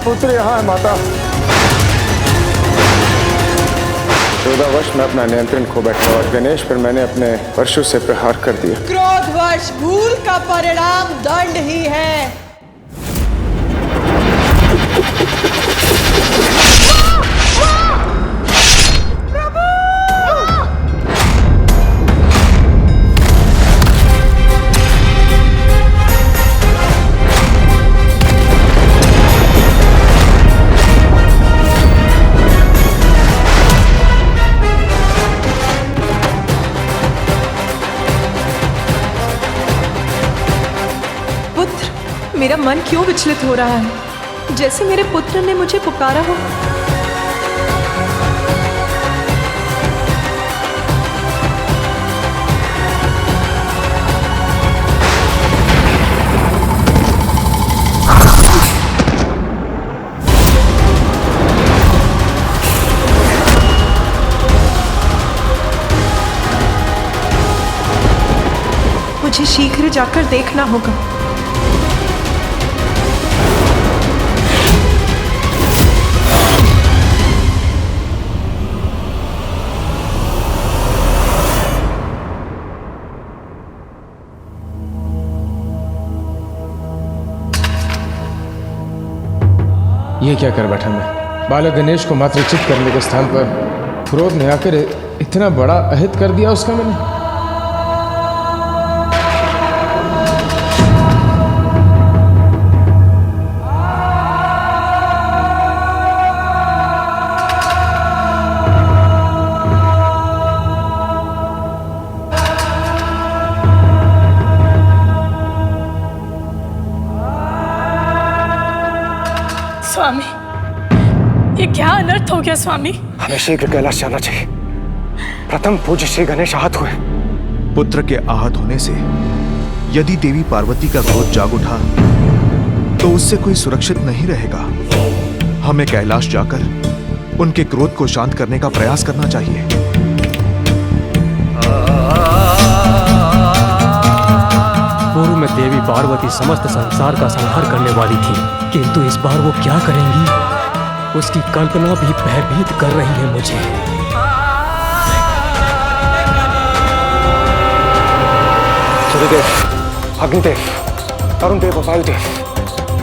पुत्र यहाँ है माता। 14 वर्ष में अपना नियंत्रण खो बैठा और गणेश पर मैंने अपने परशु से प्रहार कर दिया। क्रोधवश भूल का परिणाम दंड ही है। मेरा मन क्यों विचलित हो रहा है, जैसे मेरे पुत्र ने मुझे पुकारा हो। मुझे शीघ्र जाकर देखना होगा। ये क्या कर बैठा मैं? बालक गणेश को मात्रचित करने के स्थान पर क्रोध ने आकर इतना बड़ा अहित कर दिया उसका मैंने। स्वामी, ये क्या अनर्थ हो गया स्वामी? हमें शीघ्र कैलाश जाना चाहिए। प्रथम पूज्य श्री गणेश आहत हुए। पुत्र के आहत होने से यदि देवी पार्वती का क्रोध जाग उठा तो उससे कोई सुरक्षित नहीं रहेगा। हमें कैलाश जाकर उनके क्रोध को शांत करने का प्रयास करना चाहिए। पूर्व में देवी पार्वती समस्त संसार का संहार करने वाली थी, किंतु इस बार वो क्या करेंगी, उसकी कल्पना भी भयभीत कर रही है मुझे। सूर्यदेव, अग्निदेव, अरुण देव और वायुदेव,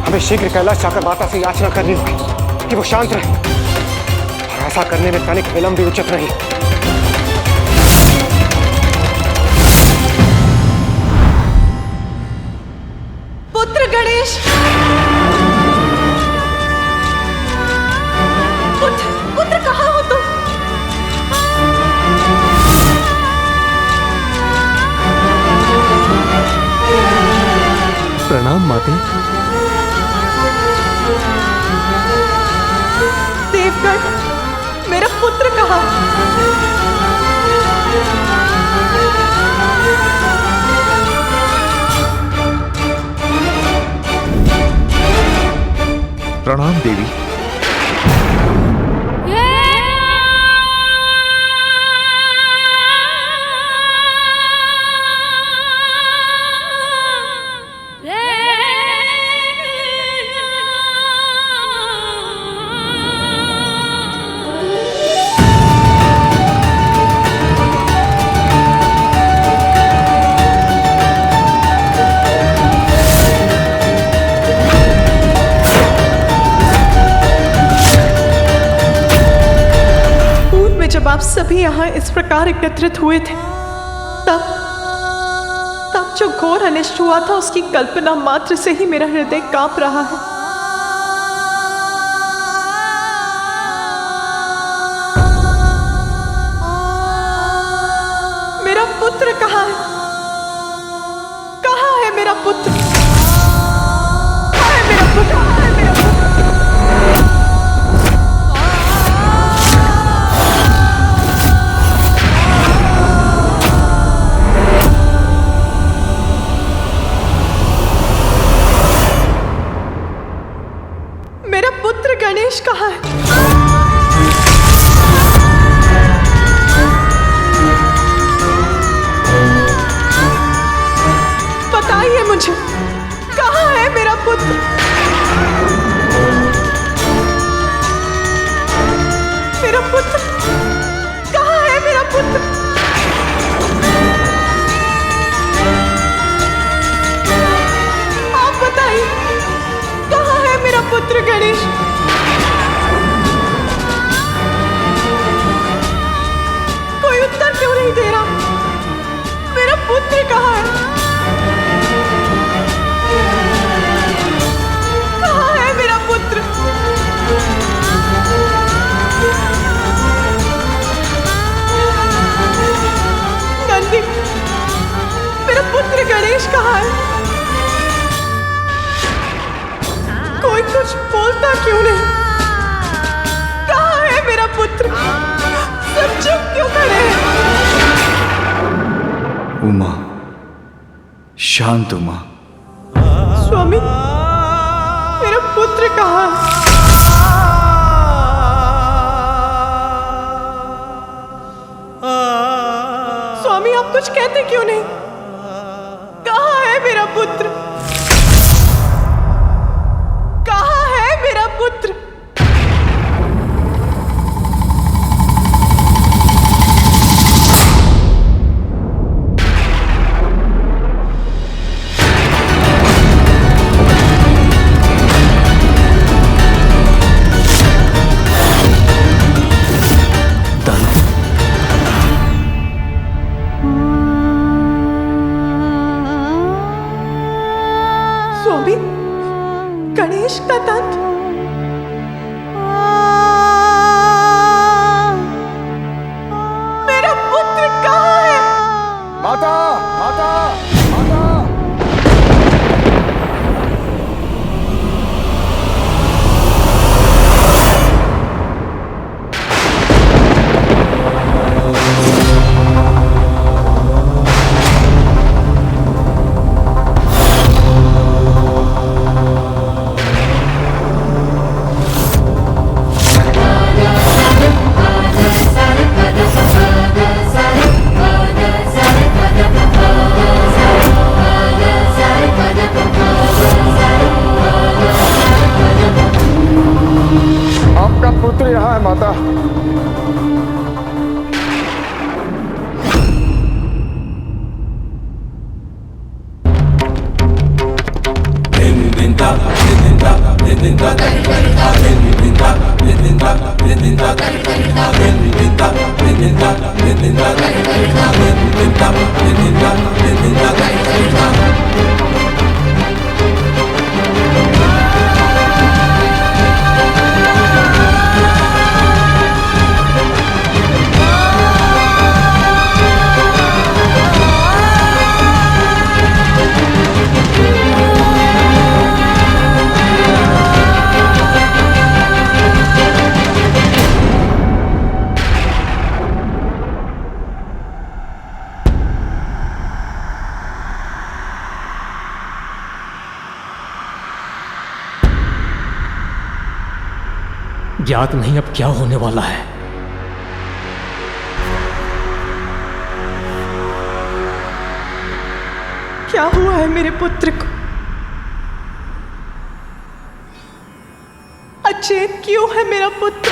हमें शीघ्र कैलाश जाकर माता से याचना करनी होगी कि वो शांत रहे, और ऐसा करने में तनिक विलंब भी उचित नहीं। पुत्र गणेश, पुत्र कहाँ हो तुम? प्रणाम माते। देवगण, मेरा पुत्र कहाँ? प्रणाम देवी। जब आप सभी यहाँ इस प्रकार एकत्रित हुए थे, तब जो घोर अनिष्ट हुआ था उसकी कल्पना मात्र से ही मेरा हृदय कांप रहा है। मेरा पुत्र कहाँ है? कहाँ है मेरा पुत्र? कहाँ है मेरा पुत्र? कहाँ है मेरा पुत्र? गणेश कहाँ है? बताइए मुझे। पुत्र गणेश कहाँ है? कोई कुछ बोलता क्यों नहीं? कहाँ है मेरा पुत्र? सब चुप क्यों खड़े हैं? उमा, शांत उमा। स्वामी, मेरा पुत्र कहाँ है? स्वामी, आप कुछ कहते क्यों नहीं? कहाँ है मेरा पुत्र? कहाँ है मेरा पुत्र? स्वामी, गणेश का दंत। मेरा पुत्र कहाँ है? माता, माता, माता। आपका पुत्र यहाँ है माता। ज्ञात नहीं अब क्या होने वाला है। क्या हुआ है मेरे पुत्र को? अचेत क्यों है मेरा पुत्र?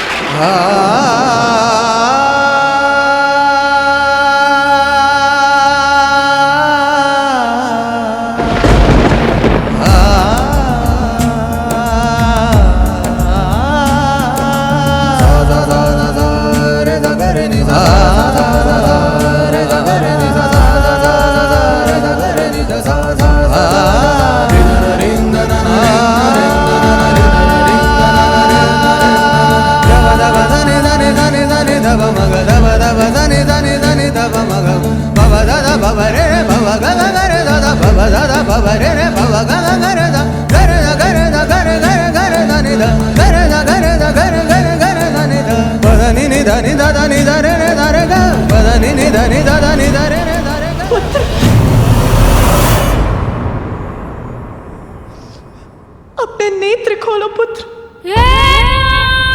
पुत्र, अपने नेत्र खोलो पुत्र।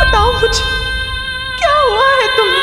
बताओ मुझे, क्या हुआ है तुम्हें?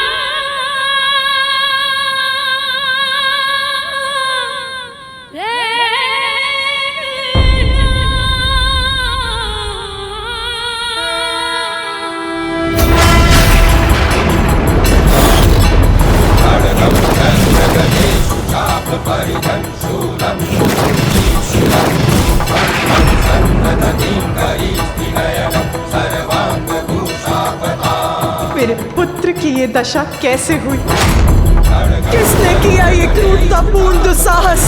मेरे पुत्र की ये दशा कैसे हुई? किसने किया ये क्रूरतापूर्ण दुस्साहस?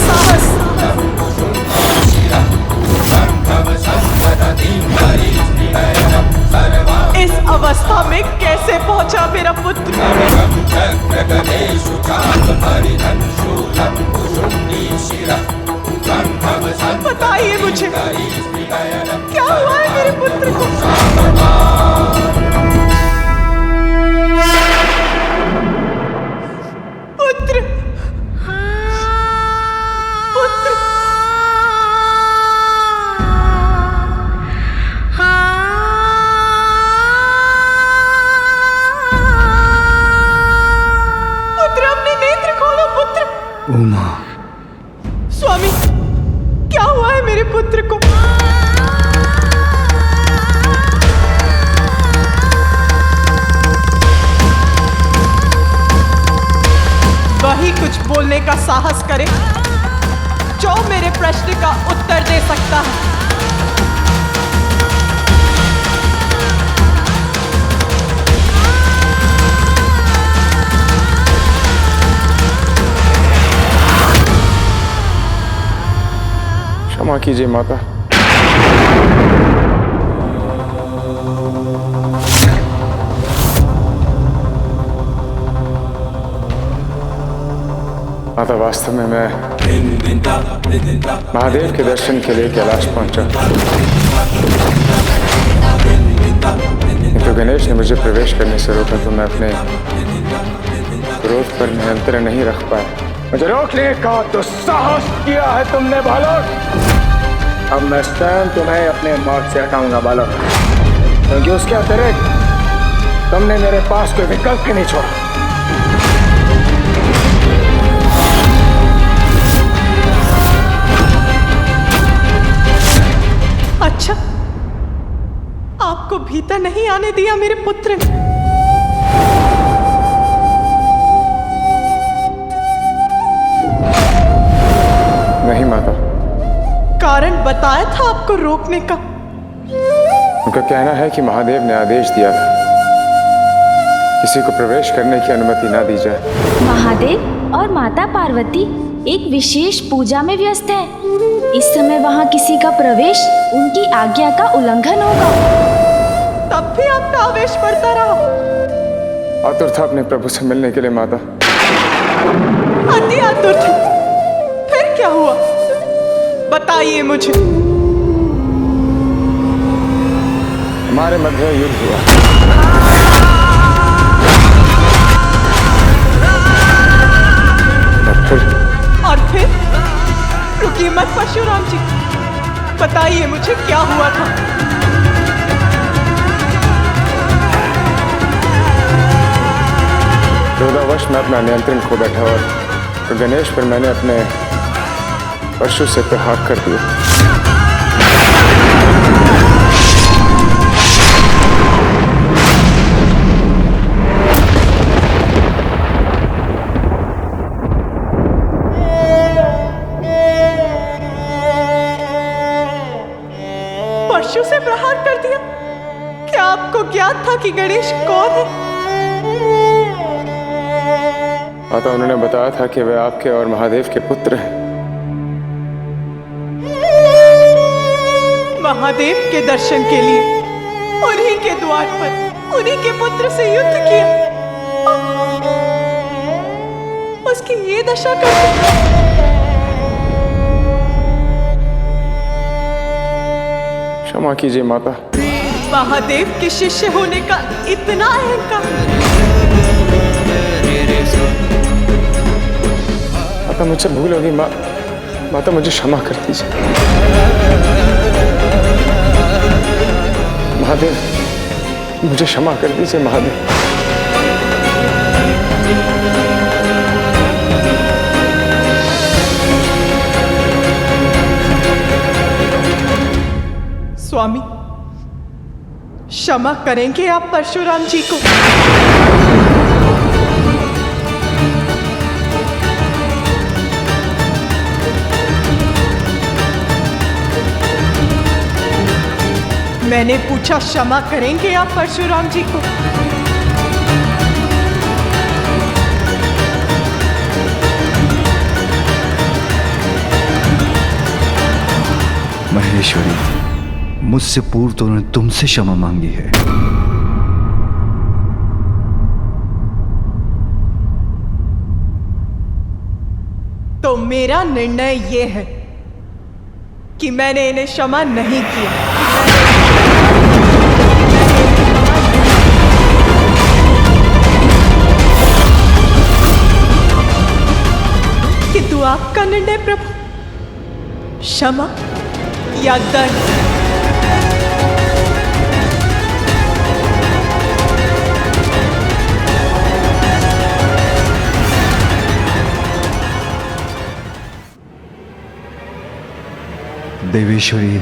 इस अवस्था में कैसे पहुंचा मेरा पुत्र? बताइए मुझे, क्या हुआ है मेरे पुत्र को? पुत्र, पुत्र, पुत्र, अपने नेत्र खोलो पुत्र। उमा, स्वामी, क्या हुआ है मेरे पुत्र को? वही कुछ बोलने का साहस करे जो मेरे प्रश्न का उत्तर दे सकता है। क्षमा कीजिए माता। माता, वास्तव में मैं महादेव के दर्शन के लिए कैलाश पहुंचा, तो गणेश ने मुझे प्रवेश करने से रोका, तो मैं अपने क्रोध पर नियंत्रण नहीं रख पाया। मुझे रोकने का दुस्साहस किया है तुमने बालक। अब मैं स्वयं तुम्हें अपने मार्ग से हटाऊंगा बालक, क्योंकि उसके अतिरिक्त तुमने मेरे पास कोई विकल्प ही नहीं छोड़ा। अच्छा, आपको भीतर नहीं आने दिया मेरे पुत्र ने? नहीं माता। कारण बताया था आपको रोकने का? उनका कहना है कि महादेव ने आदेश दिया था किसी को प्रवेश करने की अनुमति ना दी जाए। महादेव और माता पार्वती एक विशेष पूजा में व्यस्त है। इस समय वहाँ किसी का प्रवेश उनकी आज्ञा का उल्लंघन होगा। तब भी आपका आवेश बढ़ता रहा। आतुर था अपने प्रभु से मिलने के लिए माता। अति आतुर थे। फिर क्या हुआ, बताइए मुझे। हमारे मध्य युद्ध हुआ। और फिर रुकिए मत परशुराम जी, बताइए मुझे क्या हुआ था। क्रोधावश मैं अपना नियंत्रण खो बैठा और तो गणेश पर मैंने अपने परशु से प्रहार कर दिया। परशु से प्रहार कर दिया? क्या आपको ज्ञात था कि गणेश कौन है? माता, उन्होंने बताया था कि वे आपके और महादेव के पुत्र हैं। महादेव के दर्शन के लिए उन्हीं के द्वार पर उन्हीं के पुत्र से युद्ध किया, उसकी ये दशा कर दी। क्षमा कीजिए माता। महादेव के शिष्य होने का इतना अहंकार। माता, मुझसे भूल होगी। माता, मुझे क्षमा कर दीजिए। महादेव, मुझे क्षमा कर दीजिए महादेव। स्वामी, क्षमा करेंगे आप परशुराम जी को? मैंने पूछा, क्षमा करेंगे आप परशुराम जी को? महेश्वरी, मुझसे पूर्व तो उन्होंने तुमसे क्षमा मांगी है। तो मेरा निर्णय यह है कि मैंने इन्हें क्षमा नहीं किया। किंतु आपका निर्णय प्रभु, क्षमा या दंड? देवेश्वरी,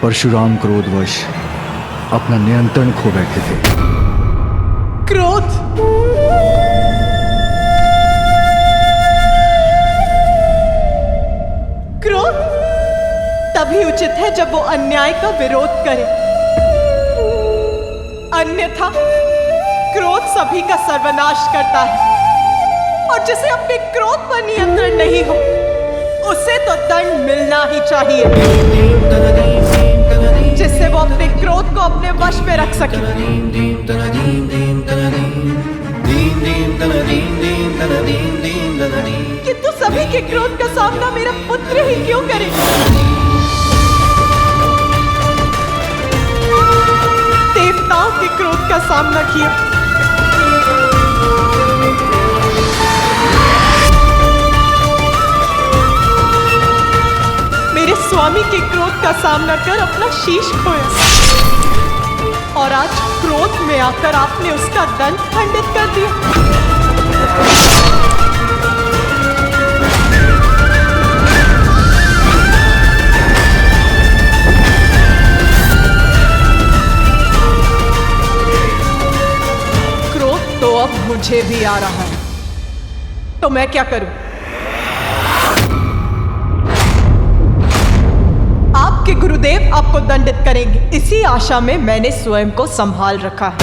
परशुराम क्रोधवश अपना नियंत्रण खो बैठे थे। क्रोध? क्रोध तभी उचित है जब वो अन्याय का विरोध करे, अन्यथा क्रोध सभी का सर्वनाश करता है। और जिसे अपने क्रोध पर नियंत्रण नहीं हो, उसे तो दंड मिलना ही चाहिए, जिससे वो अपने क्रोध को अपने वश में रख सके। किंतु सभी के क्रोध का सामना मेरा पुत्र ही क्यों करे? देवताओं के क्रोध का सामना किया, मेरे स्वामी के क्रोध का सामना कर अपना शीश खोया, और आज क्रोध में आकर आपने उसका दंड खंडित कर दिया। क्रोध तो अब मुझे भी आ रहा है, तो मैं क्या करूं? आपके गुरुदेव आपको दंडित करेंगे, इसी आशा में मैंने स्वयं को संभाल रखा है।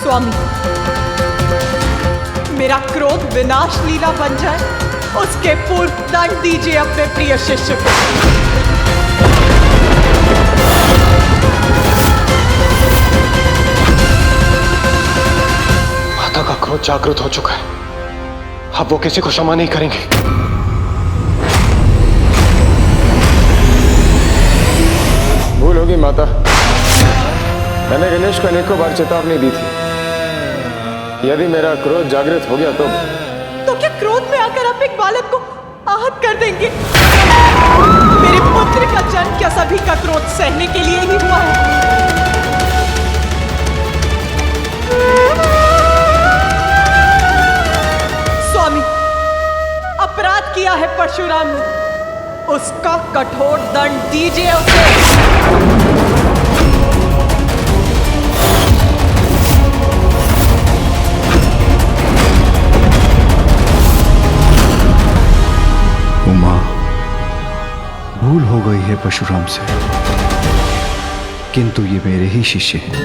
स्वामी, मेरा क्रोध विनाश लीला बन जाए, उसके पूर्व दंड दीजिए अपने प्रिय शिष्य को। माता का क्रोध जागृत हो चुका है, अब वो किसी को क्षमा नहीं करेंगे। भूल होगी माता, मैंने गणेश को अनेकों बार चेतावनी दी थी, यदि मेरा क्रोध जागृत हो गया तो क्या क्रोध में आकर आप एक बालक को आहत कर देंगे? मेरे पुत्र का जन्म क्या सभी का क्रोध सहने के लिए ही हुआ है? स्वामी, अपराध किया है परशुराम ने, उसका कठोर दंड दीजिए उसे। उमा, भूल हो गई है परशुराम से, किंतु ये मेरे ही शिष्य हैं,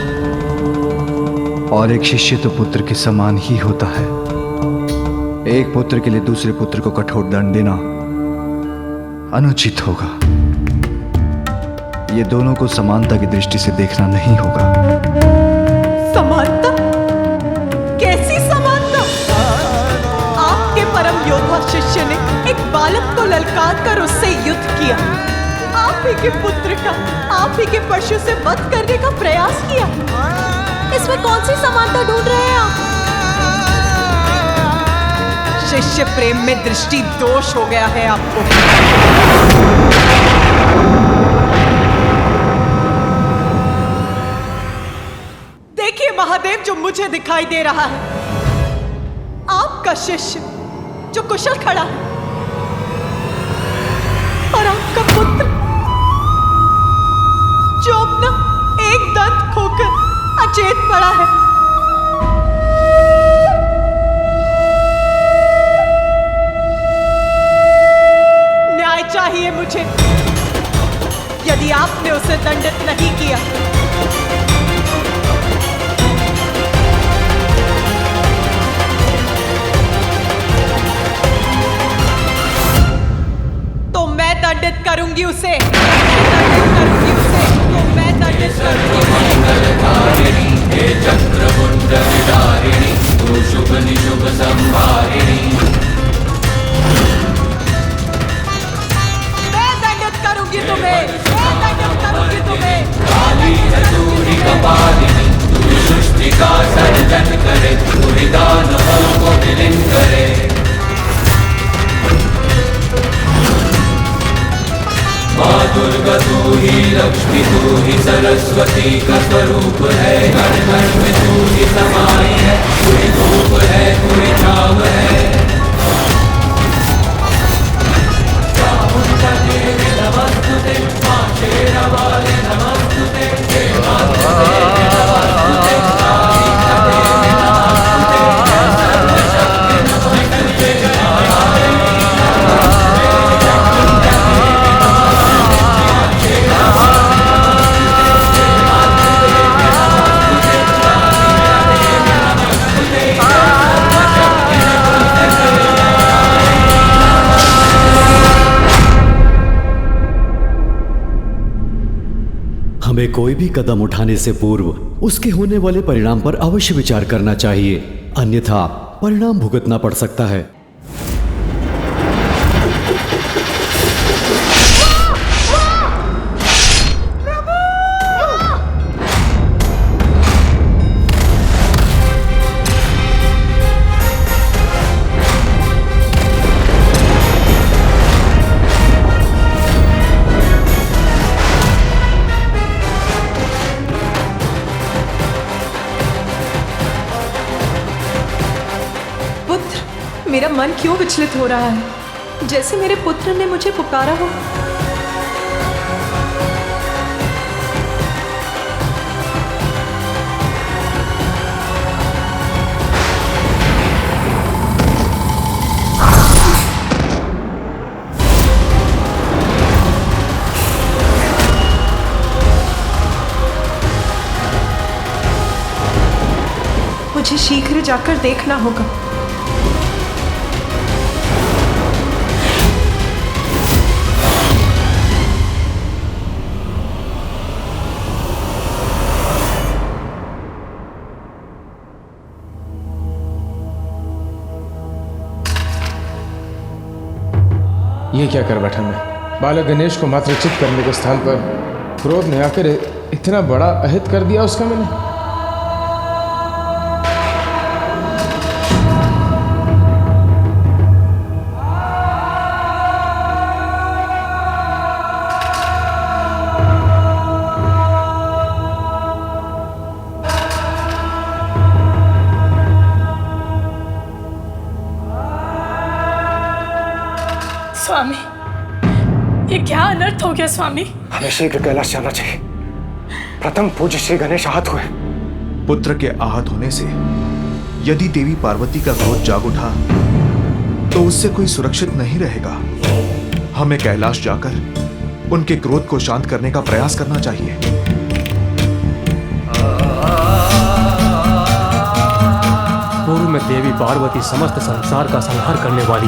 और एक शिष्य तो पुत्र के समान ही होता है। एक पुत्र के लिए दूसरे पुत्र को कठोर दंड देना अनुचित होगा। ये दोनों को समानता की दृष्टि से देखना नहीं होगा। समानता? कैसी समानता? आपके परम योद्धा शिष्य ने एक बालक को ललकार कर उससे युद्ध किया, आप ही के पुत्र का, आप ही के परशु से वध करने का प्रयास किया। इसमें कौन सी समानता ढूंढ रहे हैं आप? शिष्य प्रेम में दृष्टि दोष हो गया है आपको। देखिए महादेव, जो मुझे दिखाई दे रहा है, आपका शिष्य जो कुशल खड़ा है, और आपका पुत्र जो अपना एक दंत खोकर अचेत पड़ा है। चाहिए मुझे, यदि आपने उसे दंडित नहीं किया तो मैं दंडित करूंगी उसे, तो मैं दंडित करूंगी उसे। हमें कोई भी कदम उठाने से पूर्व उसके होने वाले परिणाम पर अवश्य विचार करना चाहिए, अन्यथा परिणाम भुगतना पड़ सकता है। मेरा मन क्यों विचलित हो रहा है, जैसे मेरे पुत्र ने मुझे पुकारा हो। मुझे शीघ्र जाकर देखना होगा। ये क्या कर बैठा मैं? बालक गणेश को मात्रचित करने के स्थान पर क्रोध में आकर इतना बड़ा अहित कर दिया उसका मैंने। स्वामी, ये क्या अनर्थ हो गया स्वामी? हमें शीघ्र कैलाश जाना चाहिए। प्रथम पूज्य श्री गणेश आहत हुए। पुत्र के आहत होने से यदि देवी पार्वती का क्रोध जाग उठा तो उससे कोई सुरक्षित नहीं रहेगा। हमें कैलाश जाकर उनके क्रोध को शांत करने का प्रयास करना चाहिए। पूर्व में देवी पार्वती समस्त संसार का संहार करने वाली